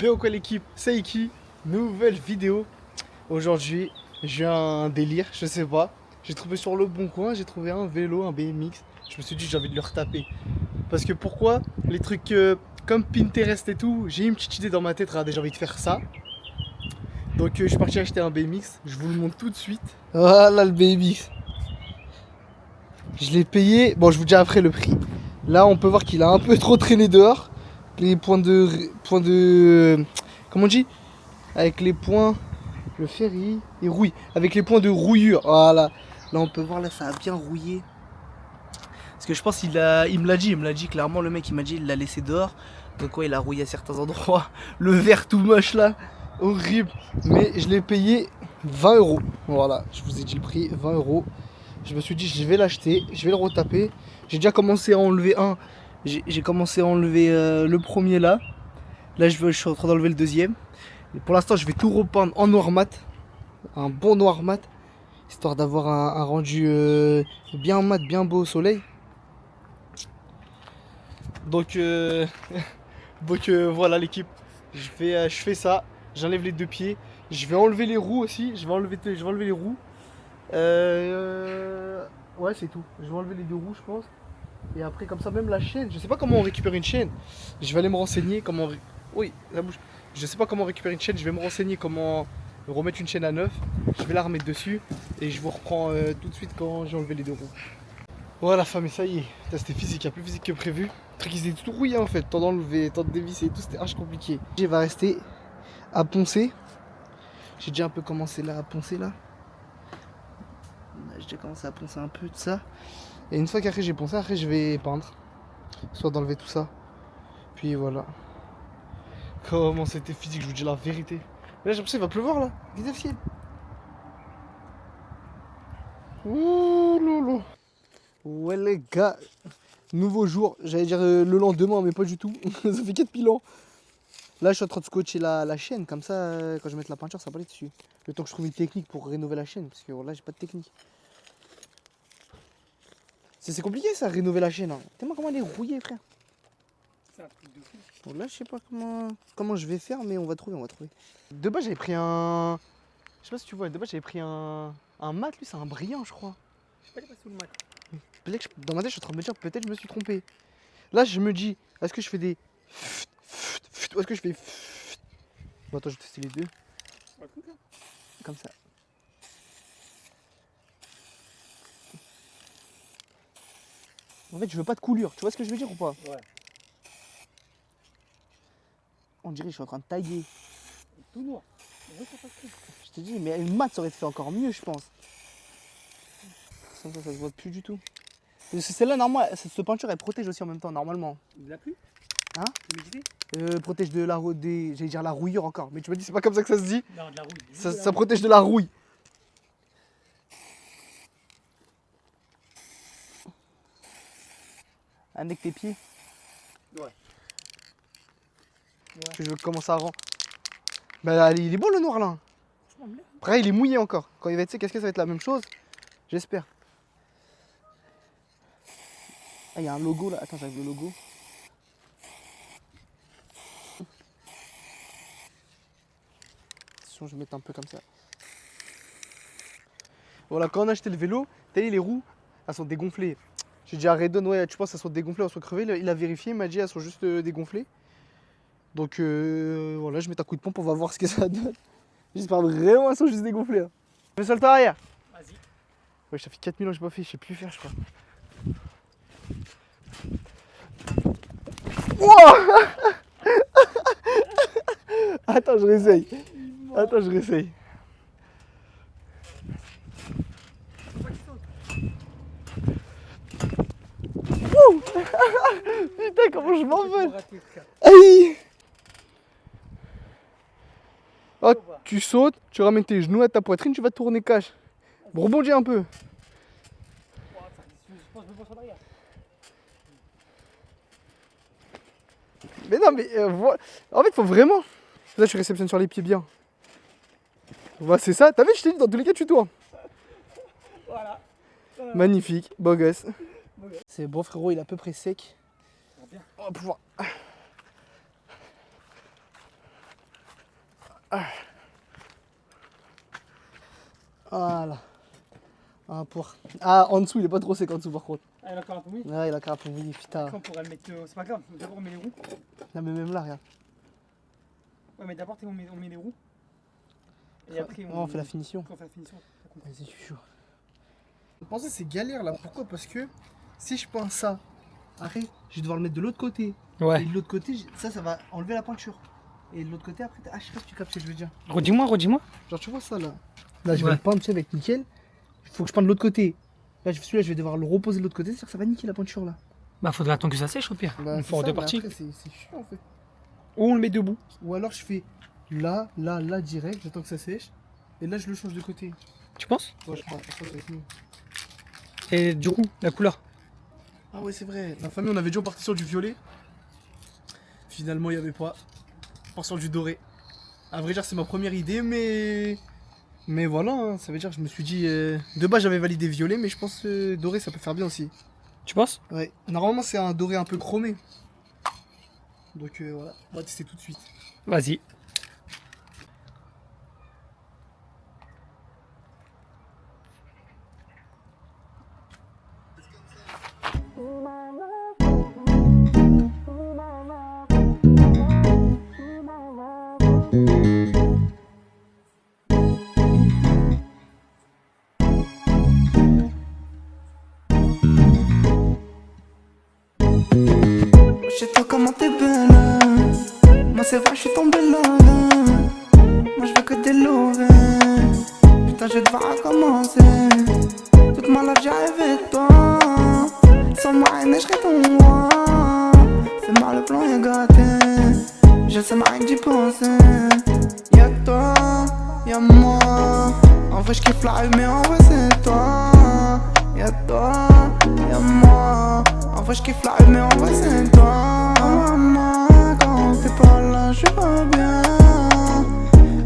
Bien quoi l'équipe, c'est Iki, nouvelle vidéo. Aujourd'hui, j'ai un délire, je sais pas. J'ai trouvé sur le bon coin, j'ai trouvé un vélo, un BMX. Je me suis dit j'ai envie de le retaper. Parce que pourquoi les trucs comme Pinterest et tout, j'ai une petite idée dans ma tête, regardez, j'ai envie de faire ça. Donc je suis parti acheter un BMX, je vous le montre tout de suite. Voilà le BMX. Je l'ai payé, bon je vous dis après le prix. Là on peut voir qu'il a un peu trop traîné dehors. Les points de comment on dit? Avec les points, le ferry et rouille. Avec les points de rouillure, voilà. Là on peut voir, là ça a bien rouillé. Parce que je pense il me l'a dit clairement, le mec il m'a dit il l'a laissé dehors. Donc ouais il a rouillé à certains endroits. Le verre tout moche là, horrible. Mais je l'ai payé 20 €. Voilà, je vous ai dit le prix, 20 €. Je me suis dit je vais l'acheter, je vais le retaper. J'ai déjà commencé à enlever un. J'ai commencé à enlever le premier là. Là je suis en train d'enlever le deuxième. Et pour l'instant je vais tout repeindre en noir mat. Un bon noir mat. Histoire d'avoir un rendu bien mat, bien beau au soleil. Donc, voilà l'équipe. Je fais ça. J'enlève les deux pieds. Je vais enlever les roues aussi. Je vais enlever les roues. Ouais, c'est tout. Je vais enlever les deux roues, je pense. Et après, comme ça, même la chaîne. Je sais pas comment on récupère une chaîne. Je vais aller me renseigner comment. Oui, ça bouge. Je sais pas comment récupérer une chaîne. Je vais me renseigner comment remettre une chaîne à neuf. Je vais la remettre dessus. Et je vous reprends tout de suite quand j'ai enlevé les deux roues. Voilà, femme, et ça y est. C'était physique, il y a plus physique que prévu. Le truc, ils étaient tout rouillés en fait. Tant d'enlever, tant de dévisser et tout, c'était archi compliqué. Il va rester à poncer. J'ai déjà un peu commencé là à poncer là. J'ai déjà commencé à poncer un peu de ça. Et une fois qu'après j'ai poncé, après je vais peindre. Soit d'enlever tout ça. Puis voilà. Comment c'était physique, je vous dis la vérité. Mais là j'ai l'impression qu'il va pleuvoir là. Regardez le ciel. Ouh loulou. Ouais les gars, nouveau jour, j'allais dire le lendemain mais pas du tout, ça fait 4 piles ans. Là je suis en train de scotcher la chaîne, comme ça quand je vais mettre la peinture ça va aller dessus. Le temps que je trouve une technique pour rénover la chaîne, parce que là j'ai pas de technique. C'est compliqué ça, rénover la chaîne, hein. Tellement comment elle est rouillée frère. C'est un truc de fou. Bon là je sais pas comment je vais faire mais on va trouver. De base j'avais pris un... Je sais pas si tu vois, de base j'avais pris un mat, lui c'est un brillant je crois. Je sais pas, il est passé sous le mat. Dans ma tête je suis en train de me dire peut-être je me suis trompé. Là je me dis, est-ce que je fais des... Ou est-ce que je fais... Bon attends je vais tester les deux. Ouais, cool, hein. Comme ça. En fait je veux pas de coulure, tu vois ce que je veux dire ou pas? Ouais. On dirait que je suis en train de tailler. Tout noir. On voit que ça passe plus. Je te dis mais une mat ça aurait fait encore mieux je pense. Ça se voit plus du tout. Parce que celle-là normalement, cette peinture elle protège aussi en même temps normalement. De la pluie. Hein? L'humidité. Protège de la j'allais dire la rouillure encore. Mais tu m'as dit c'est pas comme ça que ça se dit. Non, de la rouille. Ça protège de la rouille. Avec tes pieds. Ouais. Que je veux commencer à rendre. Bah il est beau le noir là. Après il est mouillé encore. Quand il va être sec, est-ce que ça va être la même chose? J'espère. Ah il y a un logo là. Attends j'arrive le logo. Attention je vais mettre un peu comme ça. Voilà quand on a acheté le vélo, t'as vu les roues, elles sont dégonflées. J'ai dit à Redon, ouais tu penses qu'elles sont dégonflées, elles sont crevées. Il a vérifié, il m'a dit elles sont juste dégonflées. Donc voilà, je mets un coup de pompe, on va voir ce que ça donne. J'espère vraiment elles sont juste dégonflées. Hein. Fais sur le temps arrière. Vas-y. Ouais, ça fait 4000 ans que j'ai pas fait, je sais plus faire, je crois. Wow. Attends, je réessaye. Attends, je réessaye. Putain, comment je m'envole. Aïe. Oh, tu sautes, tu ramènes tes genoux à ta poitrine, tu vas tourner cache. Rebondis un peu. Mais non, mais en fait, faut vraiment. Là, je réceptionne sur les pieds bien. Voilà, c'est ça. T'as vu, je t'ai dit, dans tous les cas, tu tournes. Voilà. Magnifique, beau gosse. C'est bon, frérot, il est à peu près sec. On va pouvoir. Voilà. Un pour. Ah, en dessous, il est pas trop sec en dessous par contre. Ah, il a encore un peu mouillé. Ouais, il a encore un peu mouillé, putain. Après, on pourra le mettre. C'est pas grave, d'abord on met les roues. Non, mais même là, regarde. Ouais, mais d'abord on met les roues. Et après on fait la finition. On fait la finition. Vas-y, je suis chaud. Je pense que c'est galère là. Pourquoi? Parce que si je prends ça, après, je vais devoir le mettre de l'autre côté. Ouais. Et de l'autre côté, ça va enlever la peinture. Et de l'autre côté, après, je sais pas si tu captes ce que je veux dire. Redis-moi. Genre, tu vois ça là. Là, je vais Ouais. le peindre, tu sais, avec nickel. Il faut que je peinte de l'autre côté. Là, celui-là, je vais devoir le reposer de l'autre côté. C'est-à-dire que ça va niquer la peinture là. Bah, faudra attendre que ça sèche au pire. Bah, On c'est fait en ça, deux mais parties. après, c'est chiant en fait. Ou on le met debout. Ou alors, je fais là, direct. J'attends que ça sèche. Et là, je le change de côté. Tu penses? Ouais, je crois. Ça va être mieux. Et du coup, la couleur. Ah ouais, c'est vrai. La famille, on avait déjà parti sur du violet. Finalement, il n'y avait pas. On part sur du doré. À vrai dire, c'est ma première idée, mais voilà, hein, ça veut dire que je me suis dit... De base, j'avais validé violet, mais je pense que doré, ça peut faire bien aussi. Tu penses? Ouais. Normalement, c'est un doré un peu chromé. Donc voilà, on va tester tout de suite. Vas-y. Je sais toi comment t'es belle. Moi c'est vrai je suis tombé là. Moi je veux que des lovés. Putain je vais devoir recommencer. Toute ma life j'ai rêvé de toi. Sans moi je serai ton roi. C'est mal le plan est gâté. Je sais rien que d'y penser. Y'a toi, y'a moi. En vrai je kiffe la rue mais en vrai c'est toi. Y'a toi, y'a moi. En vrai je kiffe la rue mais en vrai c'est toi. Oh maman, quand t'es pas là je vais bien.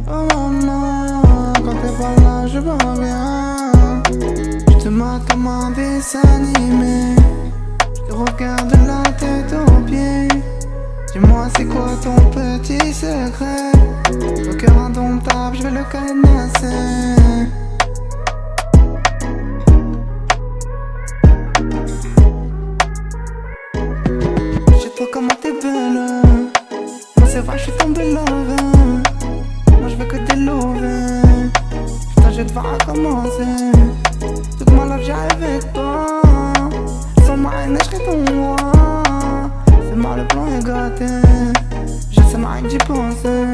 Oh maman, quand t'es pas là je vais bien. Je te mate comme un dessin animé. Je te regarde de la tête aux pieds. Dis-moi c'est quoi ton petit secret. Ton cœur indomptable je vais le cadenasser. Toi comment t'es belle. Moi c'est vrai je suis tombé là. Moi je veux que des lovés. Putain je vais devoir recommencer. Toute ma life j'ai rêvé de toi. Sans moi je serai ton roi. C'est mal le plan est gâté. Je sais rien que d'y penser.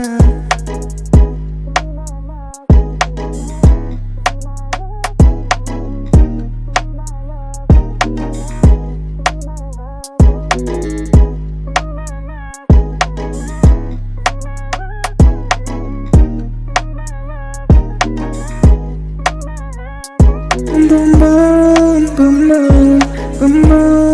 Boom boom boom boom boom boom.